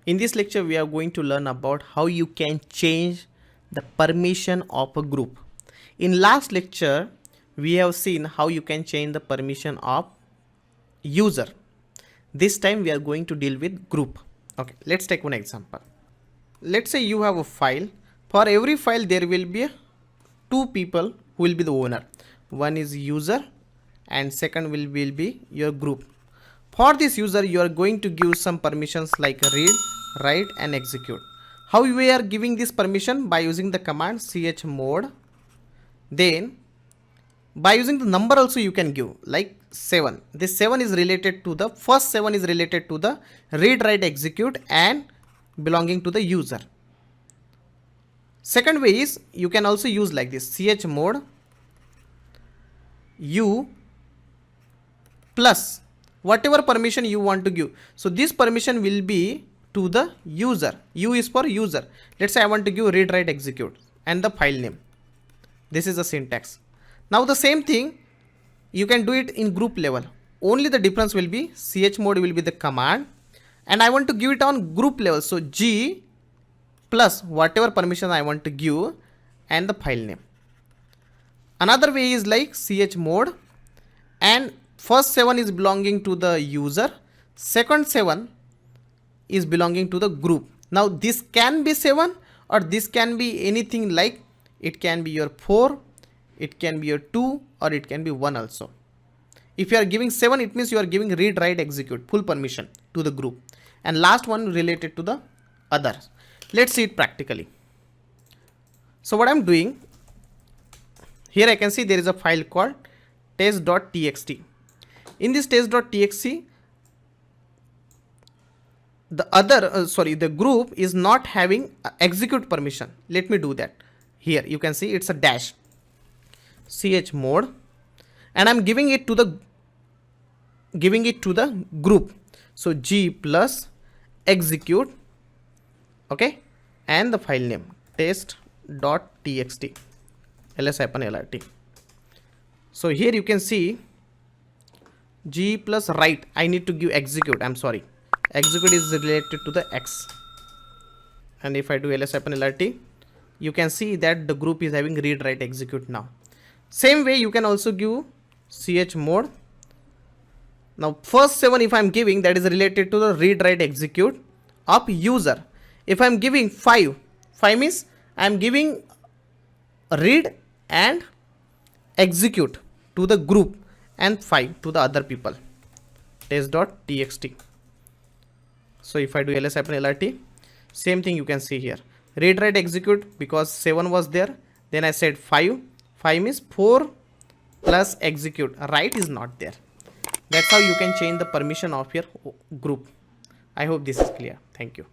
In this lecture, we are going to learn about how you can change the permission of a group. In last lecture, we have seen how you can change the permission of user. This time we are going to deal with group. Okay, let's take one example. Let's say you have a file. For every file, there will be two people who will be the owner. One is user and second will be your group. For this user, you are going to give some permissions like read, write and execute. How we are giving this permission? By using the command chmod. Then by using the number also you can give, like 7. This 7 is related to the first 7 is related to the read, write, execute and belonging to the user. Second way is you can also use like this chmod u plus whatever permission you want to give. So this permission will be to the user. U is for user. Let's say I want to give read, write, execute and the file name. This is the syntax. Now the same thing you can do it in group level. Only the difference will be chmod will be the command and I want to give it on group level. So G plus whatever permission I want to give and the file name. Another way is like chmod and first 7 is belonging to the user, second 7 is belonging to the group. Now this can be 7 or this can be anything, like it can be your 4, it can be your 2 or it can be 1 also. If you are giving 7, it means you are giving read, write, execute full permission to the group, and last one related to the others. Let's see it practically. So what I'm doing here, I can see there is a file called test.txt. In this test.txt, the group is not having execute permission. Let me do that. Here you can see it's a dash chmod and I'm giving it to the group. So G plus execute, okay, and the file name test.txt ls-lrt. So here you can see G plus write, I need to give execute. I'm sorry, execute is related to the X, and if I do ls-lrt, you can see that the group is having read, write, execute now. Same way you can also give chmod. Now first 7 if I'm giving, that is related to the read, write, execute of user. If I'm giving 5 means I'm giving read and execute to the group and 5 to the other people. Test.txt. So if I do ls-lrt, same thing you can see here. Read, write, execute, because 7 was there. Then I said 5. 5 means 4 plus execute. Write is not there. That's how you can change the permission of your group. I hope this is clear. Thank you.